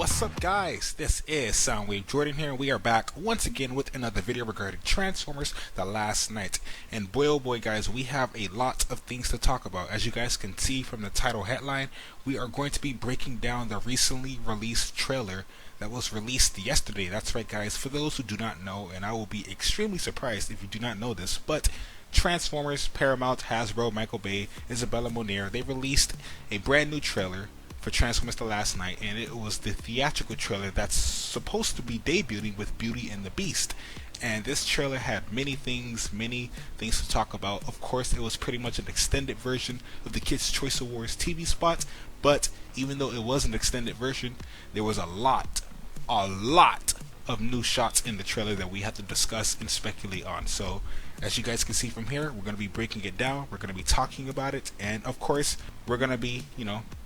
What's up guys, this is Soundwave Jordan here and we are back once again with another video regarding Transformers The Last Knight. And boy oh boy guys, we have a lot of things to talk about. As you guys can see from the title headline, we are going to be breaking down the recently released trailer that was released yesterday. That's right guys, for those who do not know, and I will be extremely surprised if you do not know this, but Transformers, Paramount, Hasbro, Michael Bay, Isabella Moner, they released a brand new trailer for Transformers The Last Knight, and it was the theatrical trailer that's supposed to be debuting with Beauty and the Beast. And this trailer had many things to talk about. Of course, it was pretty much an extended version of the Kids' Choice Awards TV spot, but even though it was an extended version, there was a lot of new shots in the trailer that we have to discuss and speculate on. So as you guys can see from here, we're going to be breaking it down, we're going to be talking about it, and of course we're going to be,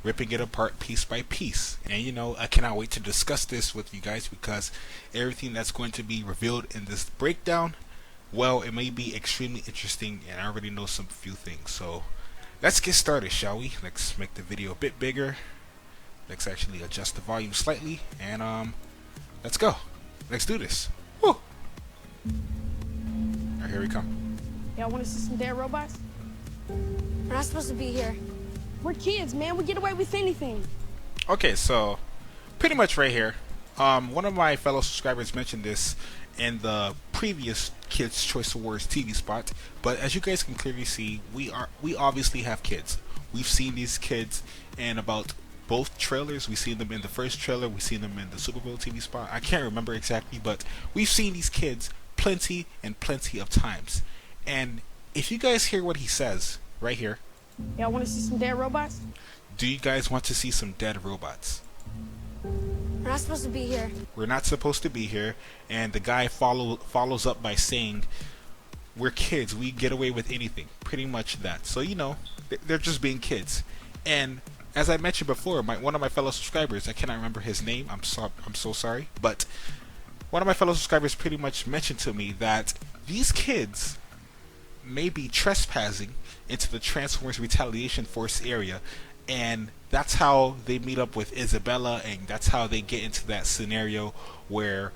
ripping it apart piece by piece. And I cannot wait to discuss this with you guys, because everything that's going to be revealed in this breakdown, well, it may be extremely interesting, and I already know some few things. So let's get started, shall we? Let's make the video a bit bigger. Let's actually adjust the volume slightly, and let's go. Let's do this. Woo! Alright, here we come. Y'all want to see some dead robots? We're not supposed to be here. We're kids, man. We get away with anything. Okay, so pretty much right here. One of my fellow subscribers mentioned this in the previous Kids' Choice Awards TV spot, but as you guys can clearly see, we obviously have kids. We've seen these kids in about both trailers. We've seen them in the first trailer, we've seen them in the Super Bowl TV spot. I can't remember exactly, but we've seen these kids plenty of times. And if you guys hear what he says right here, y'all want to see some dead robots? Do you guys want to see some dead robots? We're not supposed to be here. We're not supposed to be here. And the guy follows up by saying, we're kids, we get away with anything. Pretty much that. So they're just being kids. And as I mentioned before, one of my fellow subscribers, I cannot remember his name, I'm so sorry, but one of my fellow subscribers pretty much mentioned to me that these kids may be trespassing into the Transformers Retaliation Force area, and that's how they meet up with Isabella, and that's how they get into that scenario where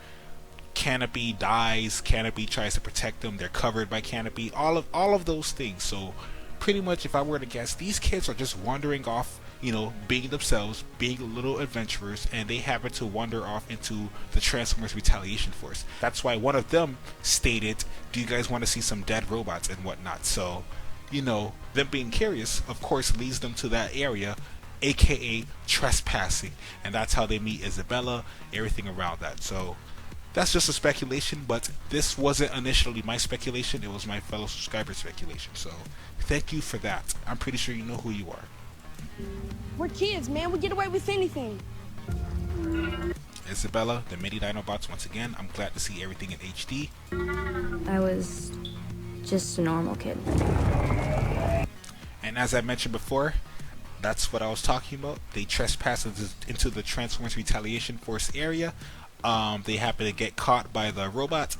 Canopy dies, Canopy tries to protect them, they're covered by Canopy, all of those things. So pretty much, if I were to guess, these kids are just wandering off, being themselves, being little adventurers, and they happen to wander off into the Transformers Retaliation Force. That's why one of them stated, do you guys want to see some dead robots and whatnot? So, them being curious, of course, leads them to that area, aka trespassing, and that's how they meet Isabella, everything around that. So that's just a speculation, but this wasn't initially my speculation, it was my fellow subscriber's speculation. So thank you for that. I'm pretty sure you know who you are. We're kids, man. We get away with anything. Isabella, the mini Dinobots once again. I'm glad to see everything in HD. I was just a normal kid. And as I mentioned before, that's what I was talking about. They trespass into the Transformers Retaliation Force area. They happen to get caught by the robot.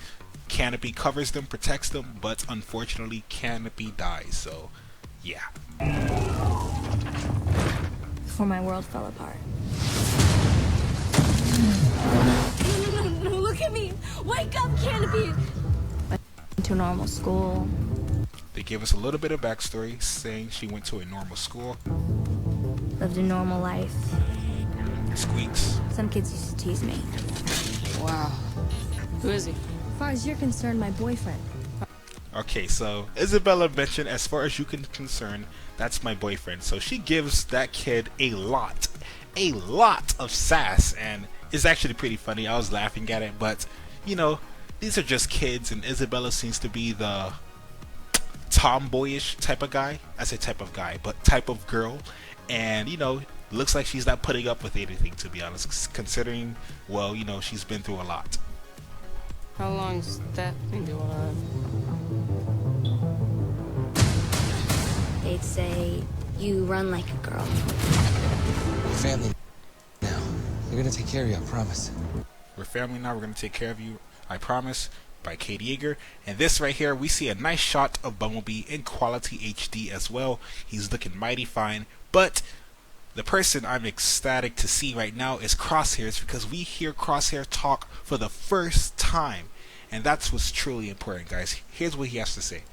Canopy covers them, protects them, but unfortunately Canopy dies. So yeah. Before my world fell apart. No, look at me! Wake up, Canopy! Went to normal school. They gave us a little bit of backstory, saying she went to a normal school. Lived a normal life. Squeaks. Some kids used to tease me. Wow. Who is he? As far as you're concerned, my boyfriend. Okay, so Isabella mentioned, as far as you can concern, that's my boyfriend. So she gives that kid a lot of sass, and it's actually pretty funny. I was laughing at it, but these are just kids, and Isabella seems to be the tomboyish type of guy. I say type of guy, but type of girl, and looks like she's not putting up with anything, to be honest, considering, well, she's been through a lot. How long's that been going on? They'd say, you run like a girl. We're family now. We're gonna take care of you, I promise. We're family now, we're gonna take care of you, I promise, by Kate Yeager. And this right here, we see a nice shot of Bumblebee in quality HD as well. He's looking mighty fine, but the person I'm ecstatic to see right now is Crosshairs, because we hear Crosshair talk for the first time, and that's what's truly important, guys. Here's what he has to say.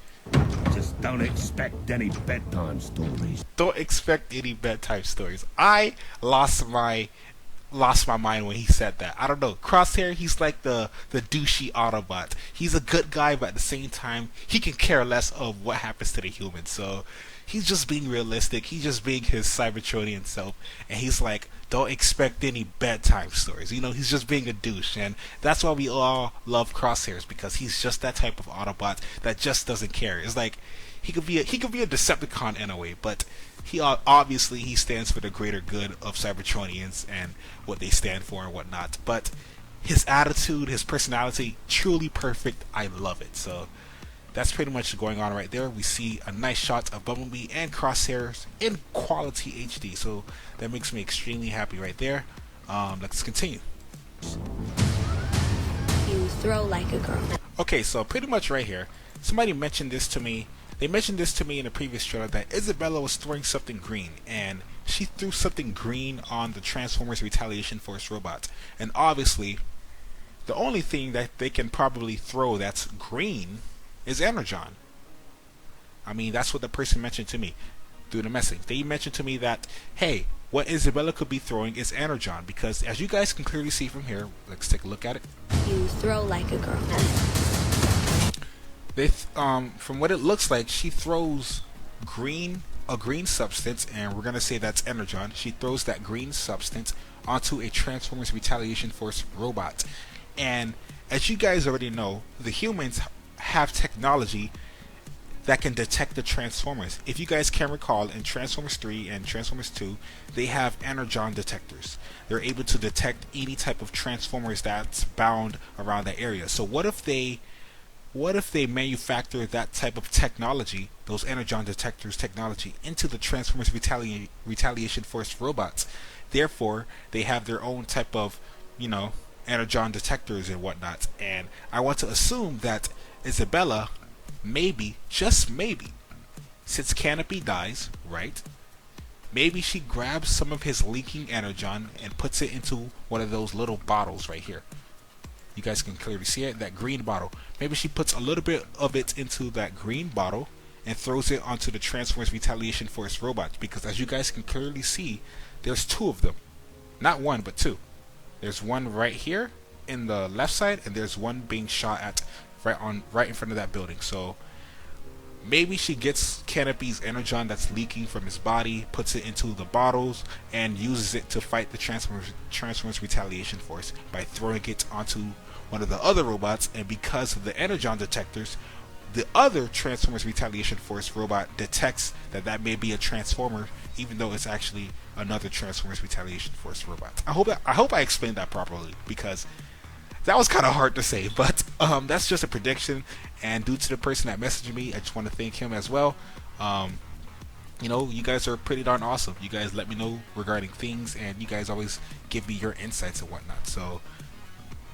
Just don't expect any bedtime stories. Don't expect any bedtime stories. I lost my mind when he said that. I don't know. Crosshair, he's like the douchey Autobot. He's a good guy, but at the same time, he can care less of what happens to the humans. So he's just being realistic. He's just being his Cybertronian self, and he's like, don't expect any bedtime stories. You know, he's just being a douche, and that's why we all love Crosshairs, because he's just that type of Autobot that just doesn't care. It's like he could be a Decepticon in a way, but he obviously he stands for the greater good of Cybertronians and what they stand for and whatnot. But his attitude, his personality, truly perfect. I love it. So that's pretty much going on right there. We see a nice shot of Bumblebee and Crosshairs in quality HD, so that makes me extremely happy right there. Let's continue. You throw like a girl. Okay, so pretty much right here, somebody mentioned this to me. They mentioned this to me in a previous trailer, that Isabella was throwing something green, and she threw something green on the Transformers Retaliation Force robot. And obviously, the only thing that they can probably throw that's green is Energon. I mean, that's what the person mentioned to me through the message. They mentioned to me that, hey, what Isabella could be throwing is Energon, because as you guys can clearly see from here, let's take a look at it. You throw like a girl. From what it looks like, she throws a green substance, and we're gonna say that's Energon. She throws that green substance onto a Transformers Retaliation Force robot, and as you guys already know, the humans have technology that can detect the Transformers. If you guys can recall, in Transformers 3 and Transformers 2, they have Energon detectors. They're able to detect any type of Transformers that's bound around that area. So what if they manufacture that type of technology, those Energon detectors technology, into the Transformers Retaliation Force robots? Therefore, they have their own type of, Energon detectors and whatnot. And I want to assume that Isabella, maybe, just maybe, since Canopy dies, right? Maybe she grabs some of his leaking Energon and puts it into one of those little bottles right here. You guys can clearly see it, that green bottle. Maybe she puts a little bit of it into that green bottle and throws it onto the Transformers Retaliation Force robot, because as you guys can clearly see, there's two of them. Not one, but two. There's one right here in the left side, and there's one being shot at right in front of that building. So maybe she gets Canopy's Energon that's leaking from his body, puts it into the bottles, and uses it to fight the Transformers Retaliation Force by throwing it onto one of the other robots. And because of the Energon detectors, the other Transformers Retaliation Force robot detects that may be a Transformer, even though it's actually another Transformers Retaliation Force robot. I hope I explained that properly, because that was kind of hard to say, but that's just a prediction. And due to the person that messaged me, I just want to thank him as well. You guys are pretty darn awesome. You guys let me know regarding things, and you guys always give me your insights and whatnot. So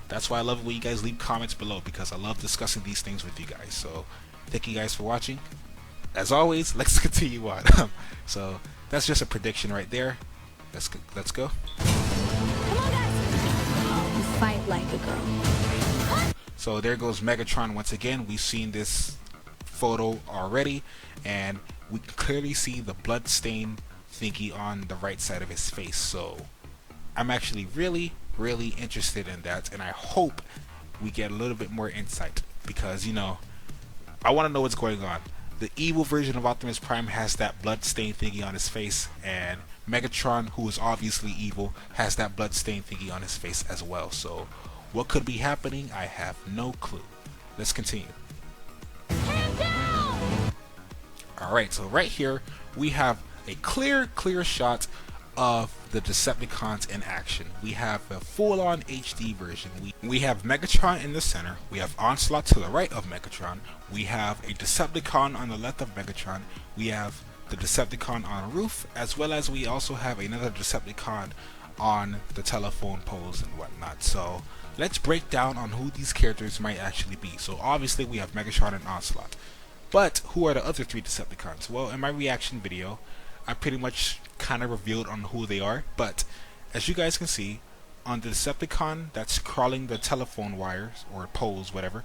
that's why I love it when you guys leave comments below, because I love discussing these things with you guys. So thank you guys for watching. As always, let's continue on. So that's just a prediction right there. Let's go. Come on, guys. You fight like a girl. So there goes Megatron once again. We've seen this photo already, and we can clearly see the blood stain thingy on the right side of his face. So I'm actually really interested in that, and I hope we get a little bit more insight, because I want to know what's going on. The evil version of Optimus Prime has that blood stain thingy on his face, and Megatron, who is obviously evil, has that blood stain thingy on his face as well. So what could be happening? I have no clue. Let's continue. Alright, so right here we have a clear shot of the Decepticons in action. We have a full-on HD version. We have Megatron in the center. We have Onslaught to the right of Megatron. We have a Decepticon on the left of Megatron. We have the Decepticon on a roof, as well as we also have another Decepticon on the telephone poles and whatnot. So let's break down on who these characters might actually be. So obviously we have Megatron and Onslaught. But who are the other three Decepticons? Well, in my reaction video, I pretty much kind of revealed on who they are. But as you guys can see, on the Decepticon that's crawling the telephone wires or poles, whatever,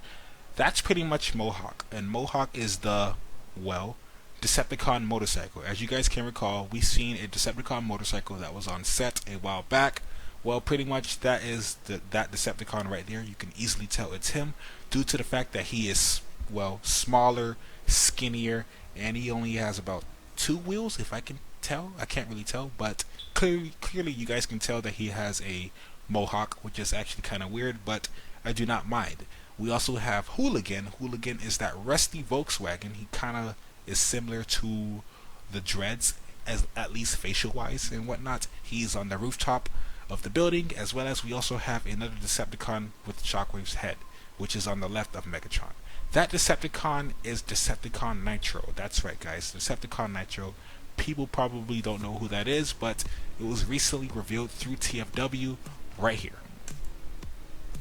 that's pretty much Mohawk. And Mohawk is the, well, Decepticon motorcycle. As you guys can recall, we seen a Decepticon motorcycle that was on set a while back. Well, pretty much that is that Decepticon right there. You can easily tell it's him due to the fact that he is, well, smaller, skinnier, and he only has about 2 wheels, if I can tell. I can't really tell, but clearly you guys can tell that he has a Mohawk, which is actually kind of weird, but I do not mind. We also have Hooligan. Hooligan is that rusty Volkswagen. He kind of is similar to the Dreads, as at least facial wise and whatnot. He's on the rooftop of the building, as well as we also have another Decepticon with Shockwave's head, which is on the left of Megatron. That Decepticon is Decepticon Nitro. That's right, guys, Decepticon Nitro. People probably don't know who that is, but it was recently revealed through TFW right here.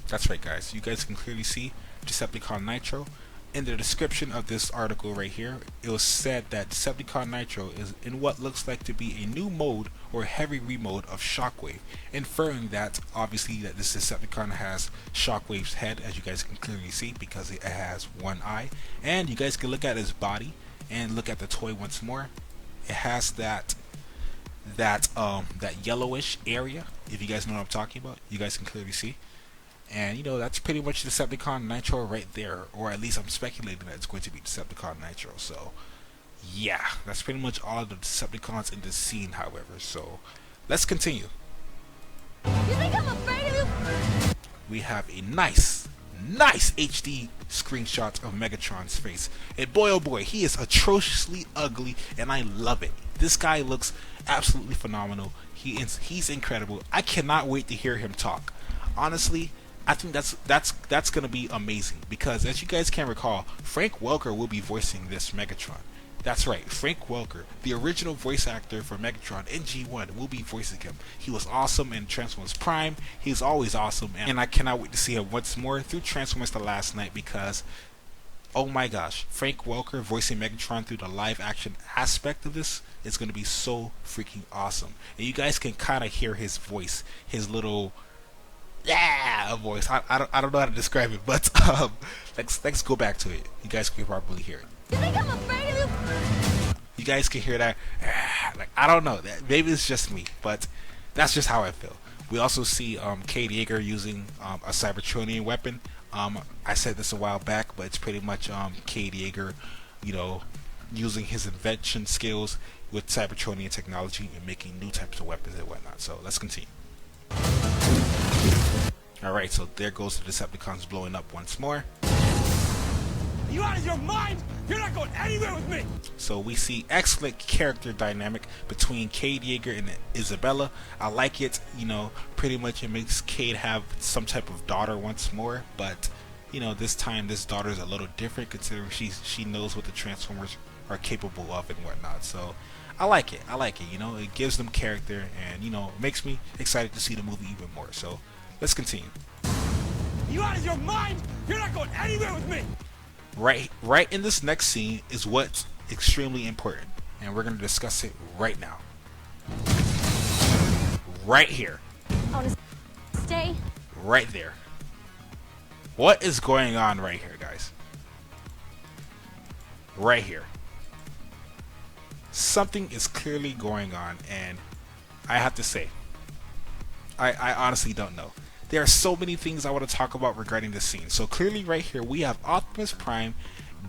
That's right, guys, you guys can clearly see Decepticon Nitro. In the description of this article right here, it was said that Decepticon Nitro is in what looks like to be a new mode or heavy remode of Shockwave, inferring that obviously that this Decepticon has Shockwave's head, as you guys can clearly see, because it has 1 eye. And you guys can look at his body and look at the toy once more. It has that yellowish area, if you guys know what I'm talking about. You guys can clearly see. And, you know, that's pretty much Decepticon Nitro right there. Or at least I'm speculating that it's going to be Decepticon Nitro. So, yeah, that's pretty much all of the Decepticons in this scene, however. So, let's continue. You think I'm afraid of you? We have a nice HD screenshot of Megatron's face. And boy, oh boy, he is atrociously ugly, and I love it. This guy looks absolutely phenomenal. He's incredible. I cannot wait to hear him talk. Honestly, I think that's gonna be amazing, because as you guys can recall, Frank Welker will be voicing this Megatron. That's right, Frank Welker, the original voice actor for Megatron in G1, will be voicing him. He was awesome in Transformers Prime. He's always awesome, and I cannot wait to see him once more through Transformers The Last Night, because oh my gosh, Frank Welker voicing Megatron through the live action aspect of this is going to be so freaking awesome. And you guys can kind of hear his voice, his little voice. I don't know how to describe it, but let's go back to it. You guys can probably hear it. You think I'm afraid of you? You guys can hear that. Like, I don't know. Maybe it's just me, but that's just how I feel. We also see Cade Yeager using a Cybertronian weapon. I said this a while back, but it's pretty much Cade Yeager, you know, using his invention skills with Cybertronian technology and making new types of weapons and whatnot. So let's continue. Alright, so there goes the Decepticons blowing up once more. Are you out of your mind? You're not going anywhere with me! So we see excellent character dynamic between Cade Yeager and Isabella. I like it, you know, pretty much it makes Cade have some type of daughter once more, but you know, this time this daughter is a little different considering she knows what the Transformers are capable of and whatnot. So I like it, you know, it gives them character, and you know, it makes me excited to see the movie even more. So let's continue. Are you out of your mind? You're not going anywhere with me! Right in this next scene is what's extremely important, and we're going to discuss it right now. Right here. I want to stay. Right there. What is going on right here, guys? Right here. Something is clearly going on, and I have to say, I honestly don't know. There are so many things I want to talk about regarding this scene. So clearly right here we have Optimus Prime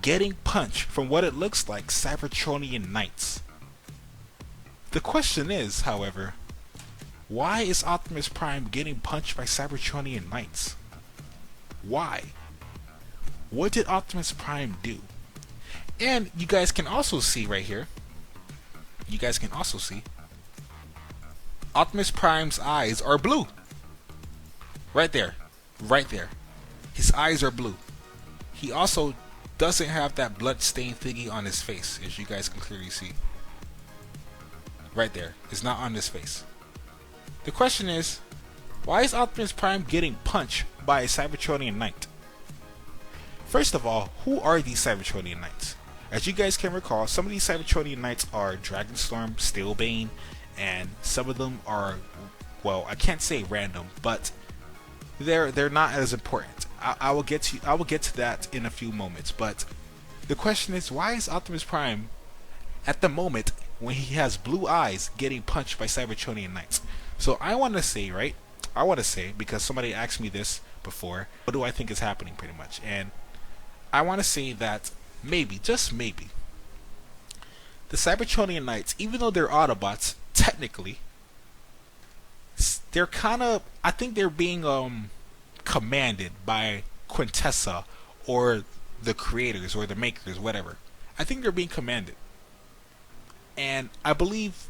getting punched from what it looks like Cybertronian Knights. The question is, however, why is Optimus Prime getting punched by Cybertronian Knights? Why? What did Optimus Prime do? And you guys can also see right here, Optimus Prime's eyes are blue. Right there. His eyes are blue. He also doesn't have that blood-stained thingy on his face, as you guys can clearly see. Right there. It's not on his face. The question is, why is Optimus Prime getting punched by a Cybertronian Knight? First of all, who are these Cybertronian Knights? As you guys can recall, some of these Cybertronian knights are Dragonstorm, Steelbane, and some of them are, well, I can't say random, but they're not as important. I will get to that in a few moments. But the question is, why is Optimus Prime at the moment when he has blue eyes getting punched by Cybertronian knights? So I want to say, because somebody asked me this before, what do I think is happening pretty much? And I want to say that maybe, just maybe, the Cybertronian knights, even though they're Autobots, technically, they're kind of, I think they're being commanded by Quintessa or the creators or the makers, whatever. I think they're being commanded. And I believe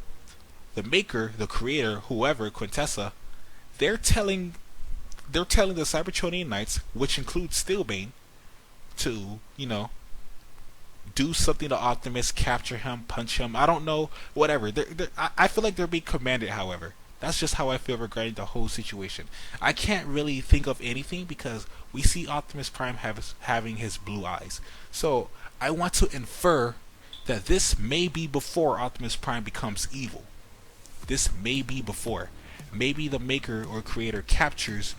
the maker, the creator, whoever, Quintessa, they're telling the Cybertronian knights, which includes Steelbane, to, you know, do something to Optimus, capture him, punch him. I don't know, whatever. I feel like they're being commanded, however. That's just how I feel regarding the whole situation. I can't really think of anything because we see Optimus Prime having his blue eyes. So I want to infer that this may be before Optimus Prime becomes evil. This may be before. Maybe the maker or creator captures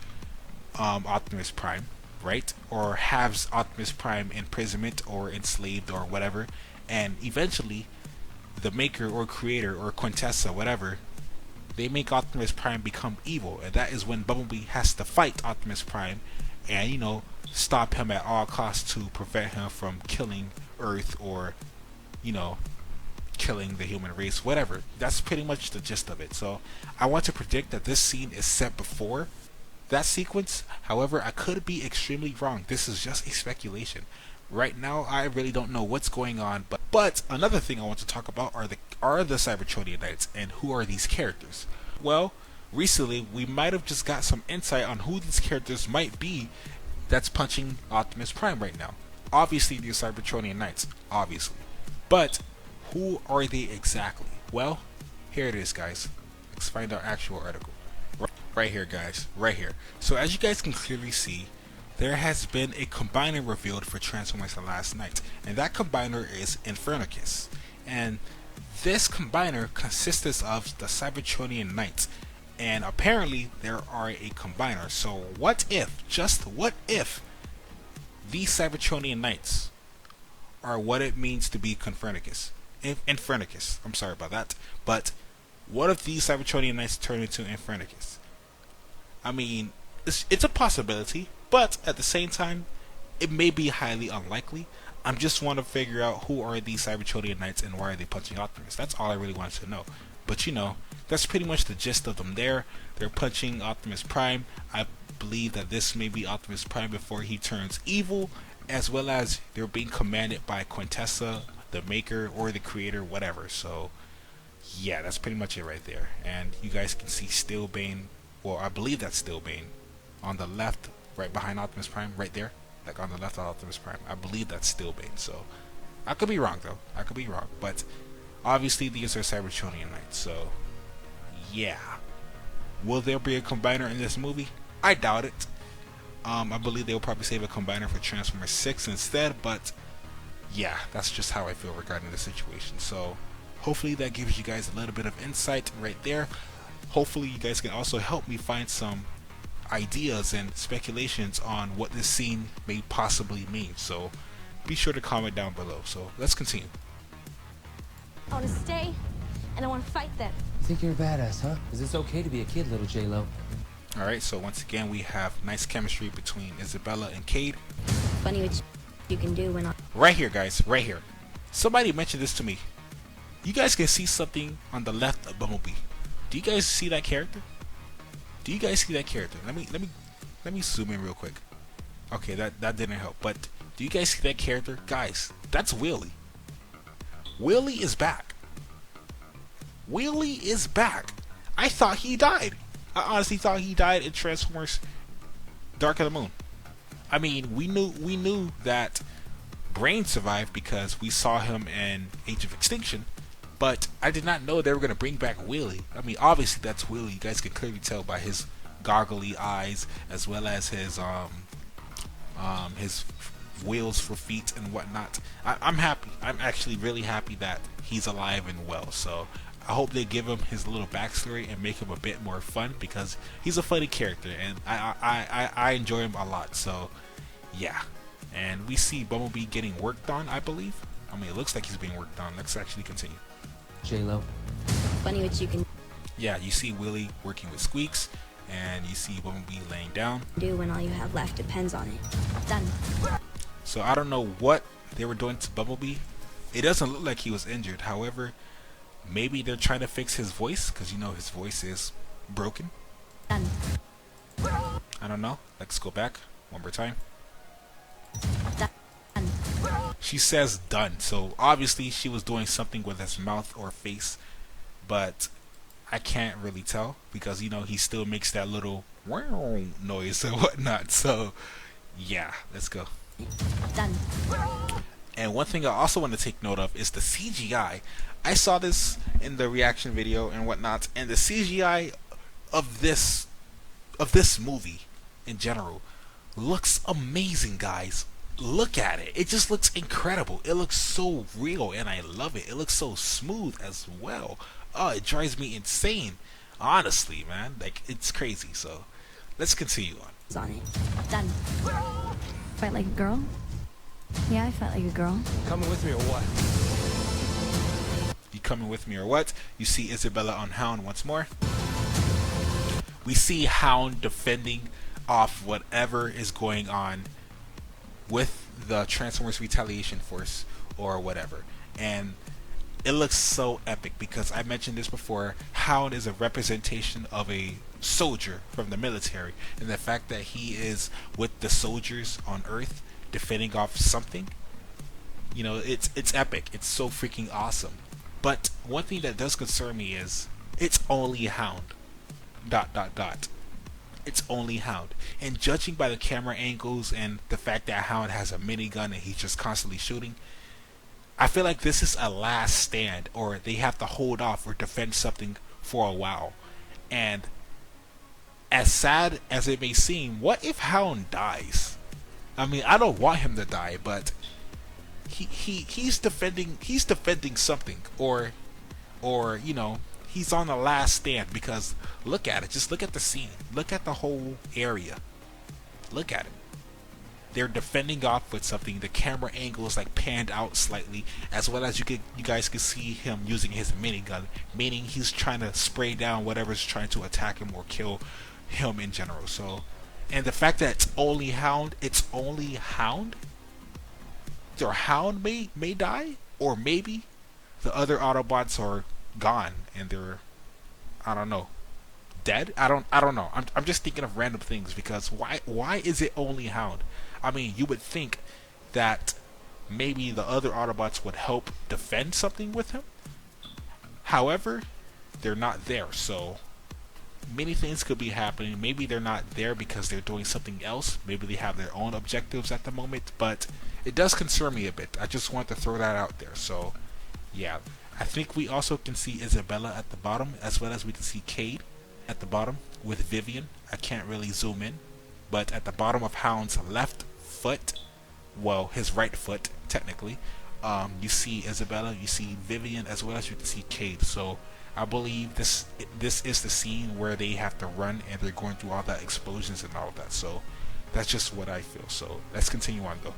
Optimus Prime, right? Or has Optimus Prime imprisonment or enslaved or whatever. And eventually, the maker or creator or Quintessa, whatever, they make Optimus Prime become evil, and that is when Bumblebee has to fight Optimus Prime and, you know, stop him at all costs to prevent him from killing Earth or, you know, killing the human race, whatever. That's pretty much the gist of it. So I want to predict that this scene is set before that sequence. However, I could be extremely wrong. This is just a speculation. Right now, I really don't know what's going on, but another thing I want to talk about are the Cybertronian knights and who are these characters. Well, recently we might have just got some insight on who these characters might be that's punching Optimus Prime right now. Obviously, the Cybertronian knights, obviously, but who are they exactly? Well, here it is, guys. Let's find our actual article. Right here, guys. Right here. So as you guys can clearly see, there has been a combiner revealed for Transformers The Last Knight, and that combiner is Infernicus. And this combiner consists of the Cybertronian Knights, and apparently there are a combiner. So what if, just what if, these Cybertronian Knights are what it means to be Infernicus? I'm sorry about that. But what if these Cybertronian Knights turn into Infernicus? I mean, it's a possibility, but at the same time, it may be highly unlikely. I just want to figure out who are these Cybertronian Knights and why are they punching Optimus. That's all I really wanted to know. But you know, that's pretty much the gist of them there. They're punching Optimus Prime. I believe that this may be Optimus Prime before he turns evil, as well as they're being commanded by Quintessa, the maker or the creator, whatever. So yeah, that's pretty much it right there. And you guys can see Steelbane, well, I believe that's Steelbane on the left, right behind Optimus Prime, right there, like on the left of Optimus Prime. I believe that's Steelbane. So I could be wrong though. I could be wrong, but obviously these are Cybertronian Knights. So yeah, will there be a combiner in this movie? I doubt it. I believe they'll probably save a combiner for Transformers 6 instead, but yeah, that's just how I feel regarding the situation. So hopefully that gives you guys a little bit of insight right there. Hopefully you guys can also help me find some ideas and speculations on what this scene may possibly mean. So be sure to comment down below. So let's continue. I want to stay, and I want to fight them. You think you're a badass, huh? Is it's okay to be a kid, little J-Lo? Alright, so once again we have nice chemistry between Isabella and Cade. Funny what you can do when I... Right here, guys, right here. Somebody mentioned this to me. You guys can see something on the left of Bumblebee. Do you guys see that character? Do you guys see that character? Let me zoom in real quick. Okay, that didn't help. But do you guys see that character? Guys, that's Wheelie. Wheelie is back. Wheelie is back. I thought he died. I honestly thought he died in Transformers Dark of the Moon. I mean, we knew that Brain survived because we saw him in Age of Extinction, but I did not know they were going to bring back Wheelie. I mean, obviously that's Wheelie. You guys can clearly tell by his goggly eyes, as well as his wheels for feet and whatnot. I'm happy. I'm actually really happy that he's alive and well. So I hope they give him his little backstory and make him a bit more fun, because he's a funny character and I enjoy him a lot. So yeah. And we see Bumblebee getting worked on, I believe. I mean, it looks like he's being worked on. Let's actually continue. J-Lo. Funny what you can Yeah, you see Willie working with Squeaks, and you see Bumblebee laying down. do when all you have left depends on it. Done. So I don't know what they were doing to Bumblebee. It doesn't look like he was injured. However, maybe they're trying to fix his voice, because you know his voice is broken. Done. I don't know. Let's go back one more time. Done. She says done, so obviously she was doing something with his mouth or face, but I can't really tell, because you know he still makes that little wow noise and whatnot. So yeah, let's go. Done. And one thing I also want to take note of is the CGI. I saw this in the reaction video and whatnot, and the CGI of this movie in general looks amazing, guys. Look at it. It just looks incredible. It looks so real, and I love it. It looks so smooth as well. Oh, it drives me insane. Honestly, man. Like, it's crazy. So, let's continue on. On it. Done. Fight like a girl? Yeah, I fight like a girl. Coming with me or what? You coming with me or what? You see Isabella on Hound once more. We see Hound defending off whatever is going on with the Transformers Retaliation Force or whatever. And it looks so epic, because I mentioned this before. Hound is a representation of a soldier from the military, and the fact that he is with the soldiers on Earth defending off something, you know, it's epic. It's so freaking awesome. But one thing that does concern me is it's only Hound. ... It's only Hound. And judging by the camera angles and the fact that Hound has a minigun and he's just constantly shooting, I feel like this is a last stand, or they have to hold off or defend something for a while. And as sad as it may seem, what if Hound dies? I mean, I don't want him to die, but he's defending something, or you know, he's on the last stand, because look at it. Just look at the scene. Look at the whole area. Look at it. They're defending off with something. The camera angle is like panned out slightly, as well as you guys can see him using his minigun, meaning he's trying to spray down whatever's trying to attack him or kill him in general. So, and the fact that it's only Hound, Their Hound may die, or maybe the other Autobots are gone and they're, I don't know, dead. I don't know. I'm just thinking of random things, because why is it only Hound? I mean, you would think that maybe the other Autobots would help defend something with him. However, they're not there, so many things could be happening. Maybe they're not there because they're doing something else. Maybe they have their own objectives at the moment, but it does concern me a bit. I just want to throw that out there. So yeah, I think we also can see Isabella at the bottom, as well as we can see Cade at the bottom with Vivian. I can't really zoom in, but at the bottom of Hound's left foot, well, his right foot technically, you see Isabella, you see Vivian, as well as you can see Cade. So I believe this is the scene where they have to run and they're going through all that explosions and all of that. So that's just what I feel. So let's continue on though.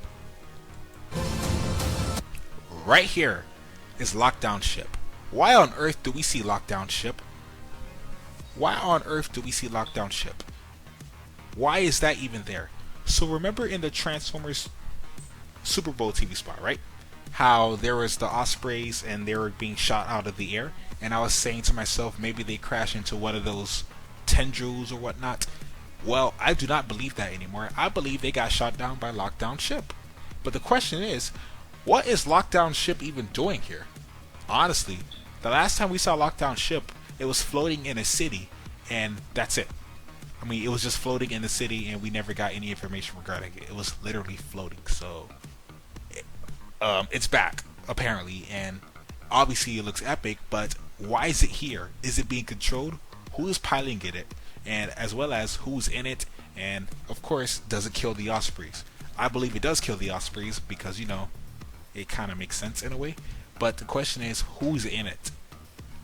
Right here is Lockdown Ship. Why on earth do we see Lockdown Ship? Why on earth do we see Lockdown Ship? Why is that even there? So remember in the Transformers Super Bowl TV spot, right? How there was the Ospreys and they were being shot out of the air, and I was saying to myself, maybe they crash into one of those tendrils or whatnot. Well, I do not believe that anymore. I believe they got shot down by Lockdown Ship. But the question is, what is Lockdown Ship even doing here? Honestly, the last time we saw Lockdown Ship, it was floating in a city, and that's it. I mean, it was just floating in the city, and we never got any information regarding it. It was literally floating. So, it's back, apparently, and obviously it looks epic, but why is it here? Is it being controlled? Who is piloting it? And as well as who's in it? And, of course, does it kill the Ospreys? I believe it does kill the Ospreys because, it kind of makes sense in a way. But the question is, who's in it?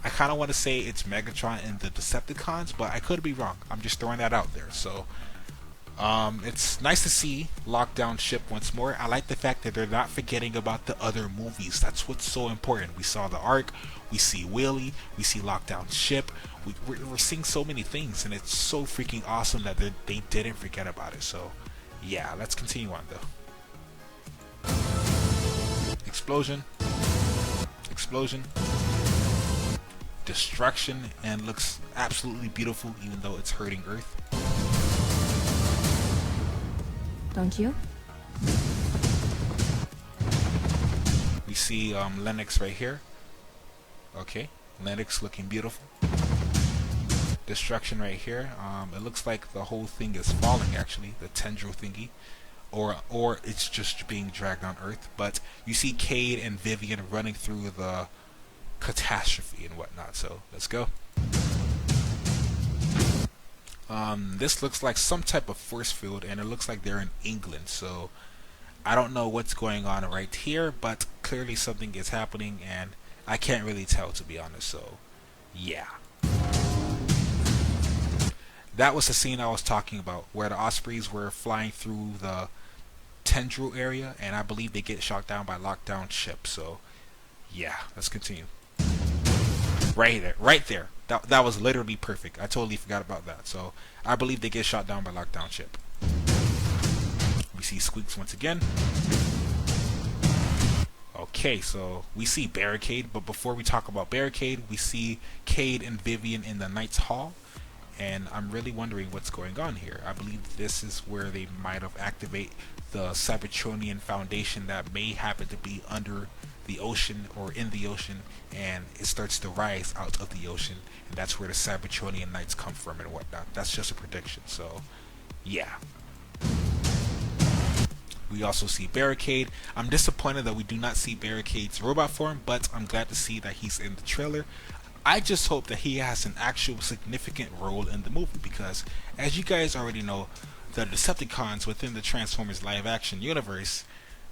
I kind of want to say it's Megatron and the Decepticons, but I could be wrong. I'm just throwing that out there. So, it's nice to see Lockdown Ship once more. I like the fact that they're not forgetting about the other movies. That's what's so important. We saw the Ark, we see Willie, we see Lockdown Ship. We're seeing so many things, and it's so freaking awesome that they didn't forget about it. So, yeah, let's continue on though. Explosion. Explosion. Destruction, and looks absolutely beautiful even though it's hurting Earth. Don't you? We see Lennox right here. Okay, Lennox looking beautiful. Destruction right here. It looks like the whole thing is falling actually, the tendril thingy. Or it's just being dragged on Earth. But you see Cade and Vivian running through the catastrophe and whatnot. So let's go. This looks like some type of force field, and it looks like they're in England. So I don't know what's going on right here, but clearly something is happening, and I can't really tell, to be honest. So yeah. That was the scene I was talking about, where the Ospreys were flying through the tendril area, and I believe they get shot down by Lockdown Ship. So yeah, let's continue. Right there. That was literally perfect. I totally forgot about that. So I believe they get shot down by Lockdown Ship. We see Squeaks once again. Okay, so we see Barricade, but before we talk about Barricade, we see Cade and Vivian in the Knight's Hall. And I'm really wondering what's going on here. I believe this is where they might have activated the Cybertronian Foundation that may happen to be under the ocean or in the ocean, and it starts to rise out of the ocean, and that's where the Cybertronian Knights come from and whatnot. That's just a prediction. So yeah. We also see Barricade. I'm disappointed that we do not see Barricade's robot form, but I'm glad to see that he's in the trailer. I just hope that he has an actual significant role in the movie, because as you guys already know, the Decepticons within the Transformers live action universe,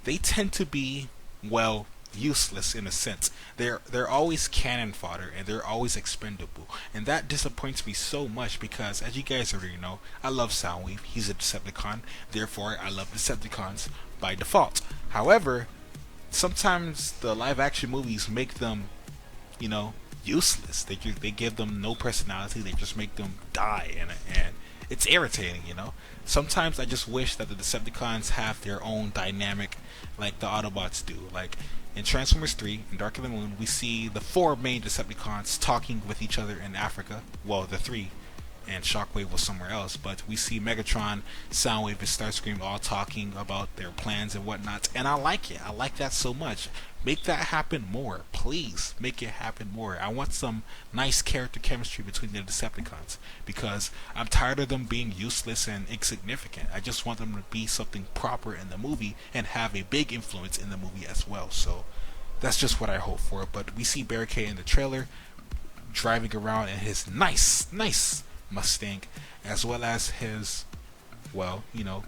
they tend to be, well, useless in a sense. They're always cannon fodder, and they're always expendable, and that disappoints me so much, because as you guys already know, I love Soundwave. He's a Decepticon, therefore I love Decepticons by default. However, sometimes the live action movies make them, useless. They give them no personality. They just make them die, and it's irritating. Sometimes I just wish that the Decepticons have their own dynamic, like the Autobots do. Like in Transformers 3, in Dark of the Moon, we see the 4 main Decepticons talking with each other in Africa. Well, the 3, and Shockwave was somewhere else. But we see Megatron, Soundwave, and Starscream all talking about their plans and whatnot. And I like it. I like that so much. Make that happen more. Please make it happen more. I want some nice character chemistry between the Decepticons, because I'm tired of them being useless and insignificant. I just want them to be something proper in the movie and have a big influence in the movie as well. So that's just what I hope for. But we see Barricade in the trailer driving around in his nice Mustang, as well as his,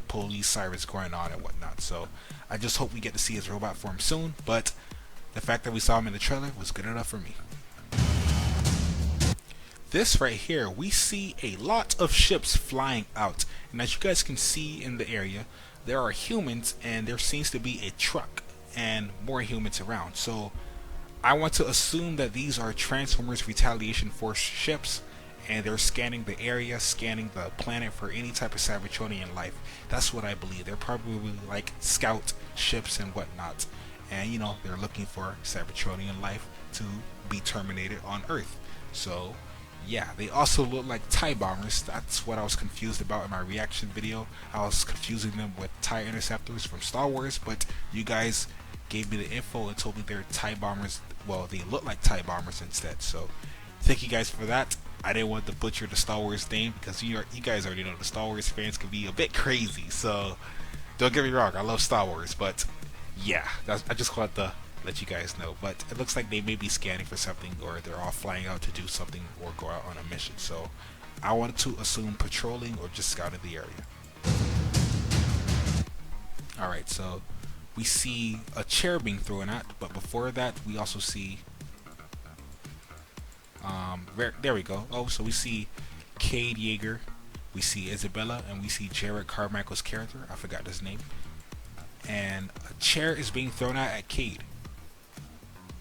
police sirens going on and whatnot. So I just hope we get to see his robot form soon, but the fact that we saw him in the trailer was good enough for me. This right here, we see a lot of ships flying out, and as you guys can see in the area, there are humans, and there seems to be a truck and more humans around. So I want to assume that these are Transformers Retaliation Force ships, and they're scanning the area, scanning the planet for any type of Cybertronian life. That's what I believe. They're probably like scout ships and whatnot, and they're looking for Cybertronian life to be terminated on Earth. So yeah, they also look like TIE bombers. That's what I was confused about in my reaction video. I was confusing them with TIE interceptors from Star Wars, but you guys gave me the info and told me they're TIE bombers. Well, they look like TIE bombers instead. So thank you guys for that. I didn't want to butcher the Star Wars name, because you guys already know the Star Wars fans can be a bit crazy. So don't get me wrong, I love Star Wars, but yeah, I just wanted to let you guys know. But it looks like they may be scanning for something, or they're all flying out to do something or go out on a mission. So I wanted to assume patrolling or just scouting the area. Alright, so we see a chair being thrown at, but before that we also see there we go. Oh, so we see Cade Yeager, we see Isabella, and we see Jared Carmichael's character, I forgot his name, and a chair is being thrown at Cade.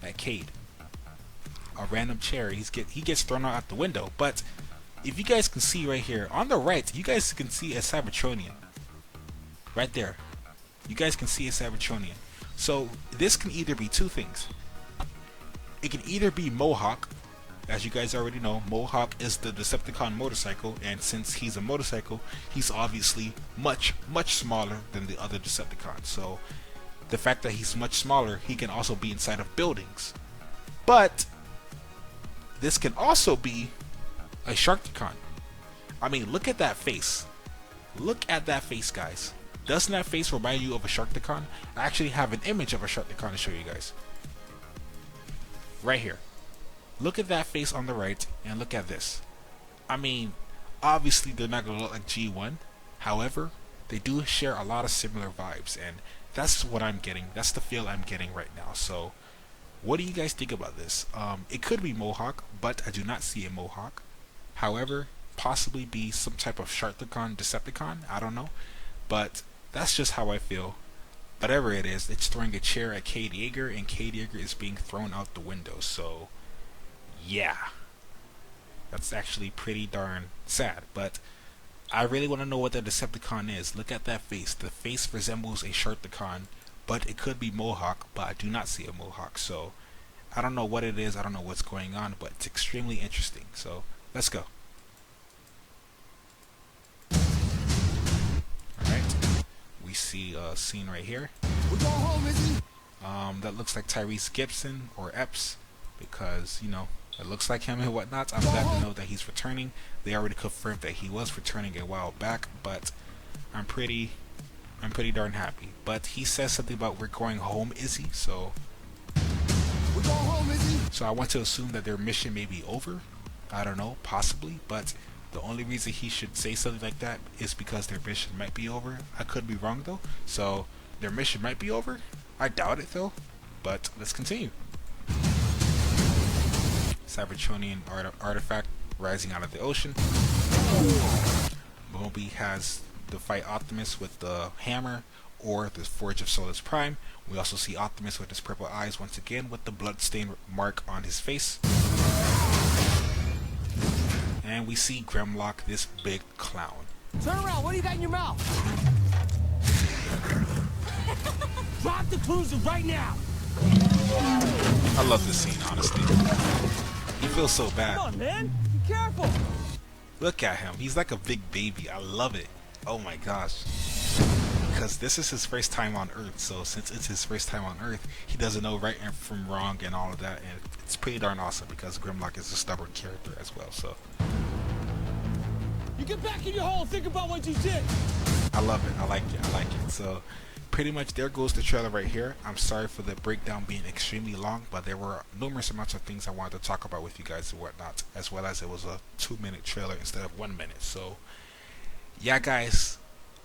A random chair, he gets thrown out the window. But if you guys can see right here on the right, you guys can see a Cybertronian right there. You guys can see a Cybertronian. So this can either be two things. It can either be Mohawk. As you guys already know, Mohawk is the Decepticon motorcycle, and since he's a motorcycle, he's obviously much smaller than the other Decepticons. So the fact that he's much smaller, he can also be inside of buildings. But this can also be a Sharkticon. I mean, look at that face. Look at that face, guys. Doesn't that face remind you of a Sharkticon? I actually have an image of a Sharkticon to show you guys. Right here. Look at that face on the right, and look at this. I mean, obviously they're not going to look like G1. However, they do share a lot of similar vibes, and that's what I'm getting. That's the feel I'm getting right now. So, what do you guys think about this? It could be Mohawk, but I do not see a Mohawk. However, possibly be some type of Sharkticon, Decepticon. I don't know. But that's just how I feel. Whatever it is, it's throwing a chair at Cade Yeager, and Cade Yeager is being thrown out the window. So, yeah. That's actually pretty darn sad. But I really want to know what the Decepticon is. Look at that face. The face resembles a Sharkticon, but it could be Mohawk, but I do not see a Mohawk. So, I don't know what it is. I don't know what's going on, but it's extremely interesting. So, let's go. Alright. We see a scene right here. We're going home, isn't he? That looks like Tyrese Gibson or Epps, because, you know, it looks like him and whatnot. I'm glad to know that he's returning. They already confirmed that he was returning a while back, but I'm pretty darn happy. But he says something about we're going home, Izzy, so We're going home, isn't he? I want to assume that their mission may be over. I don't know, possibly, but the only reason he should say something like that is because their mission might be over. I could be wrong though. So their mission might be over. I doubt it though. But let's continue. Cybertronian artifact rising out of the ocean. Bumblebee has to fight Optimus with the hammer or the Forge of Solus Prime. We also see Optimus with his purple eyes once again with the bloodstain mark on his face. And we see Grimlock, this big clown. Turn around. What do you got in your mouth? Drop the cruiser right now. I love this scene, honestly. He feels so bad. Come on, man. Be careful. Look at him. He's like a big baby. I love it. Oh my gosh. Because this is his first time on Earth. So since it's his first time on Earth, he doesn't know right from wrong and all of that. And it's pretty darn awesome because Grimlock is a stubborn character as well. So You get back in your hole. Think about what you did. I love it. I like it. I like it. So pretty much there goes the trailer right here. I'm sorry for the breakdown being extremely long, but there were numerous amounts of things I wanted to talk about with you guys and whatnot, as well as it was a 2-minute trailer instead of 1 minute. So yeah, guys,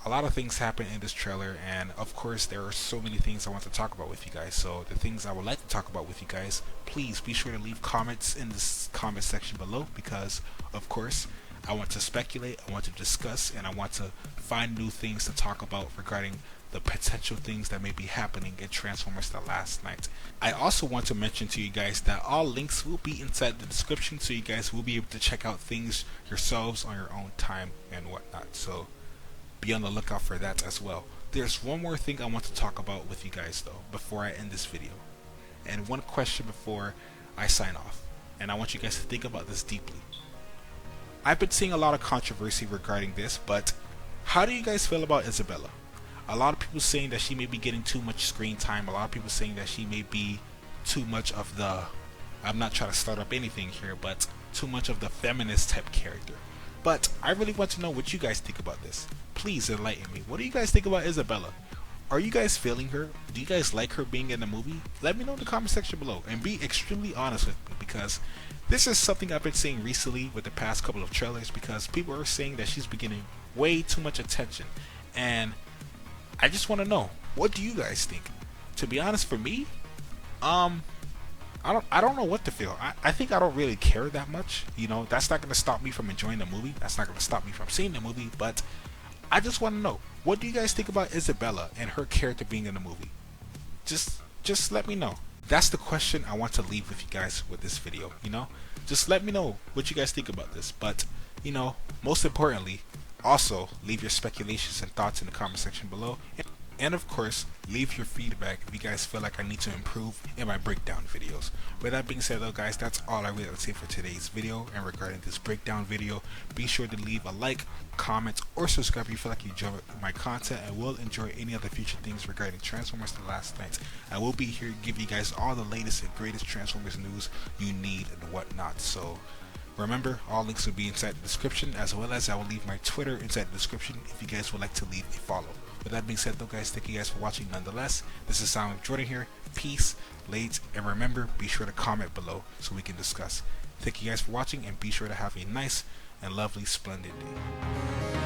a lot of things happened in this trailer, and of course there are so many things I want to talk about with you guys. So the things I would like to talk about with you guys, please be sure to leave comments in this comment section below, because of course I want to speculate, I want to discuss, and I want to find new things to talk about regarding the potential things that may be happening in Transformers The Last Night. I also want to mention to you guys that all links will be inside the description, so you guys will be able to check out things yourselves on your own time and whatnot. So be on the lookout for that as well. There's one more thing I want to talk about with you guys though before I end this video, and one question before I sign off, and I want you guys to think about this deeply. I've been seeing a lot of controversy regarding this, but how do you guys feel about Isabella? A lot of people saying that she may be getting too much screen time. A lot of people saying that she may be too much of the, I'm not trying to start up anything here, but too much of the feminist type character. But I really want to know what you guys think about this. Please enlighten me. What do you guys think about Isabella? Are you guys feeling her? Do you guys like her being in the movie? Let me know in the comment section below, and be extremely honest with me, because this is something I've been seeing recently with the past couple of trailers, because people are saying that she's been getting way too much attention. And I just want to know, what do you guys think? To be honest, for me, I don't know what to feel. I think I don't really care that much. You know, that's not going to stop me from enjoying the movie. That's not going to stop me from seeing the movie. But I just want to know, what do you guys think about Isabella and her character being in the movie? Just let me know. That's the question I want to leave with you guys with this video. You know, just let me know what you guys think about this. But you know, most importantly, also leave your speculations and thoughts in the comment section below. And of course, leave your feedback if you guys feel like I need to improve in my breakdown videos. With that being said though guys, that's all I really have to say for today's video. And regarding this breakdown video, be sure to leave a like, comment, or subscribe if you feel like you enjoy my content and will enjoy any other future things regarding Transformers The Last Night. I will be here to give you guys all the latest and greatest Transformers news you need and whatnot. So remember, all links will be inside the description, as well as I will leave my Twitter inside the description if you guys would like to leave a follow. With that being said though guys, thank you guys for watching nonetheless. This is Sound Jordan here. Peace, late, and remember, be sure to comment below so we can discuss. Thank you guys for watching, and be sure to have a nice and lovely, splendid day.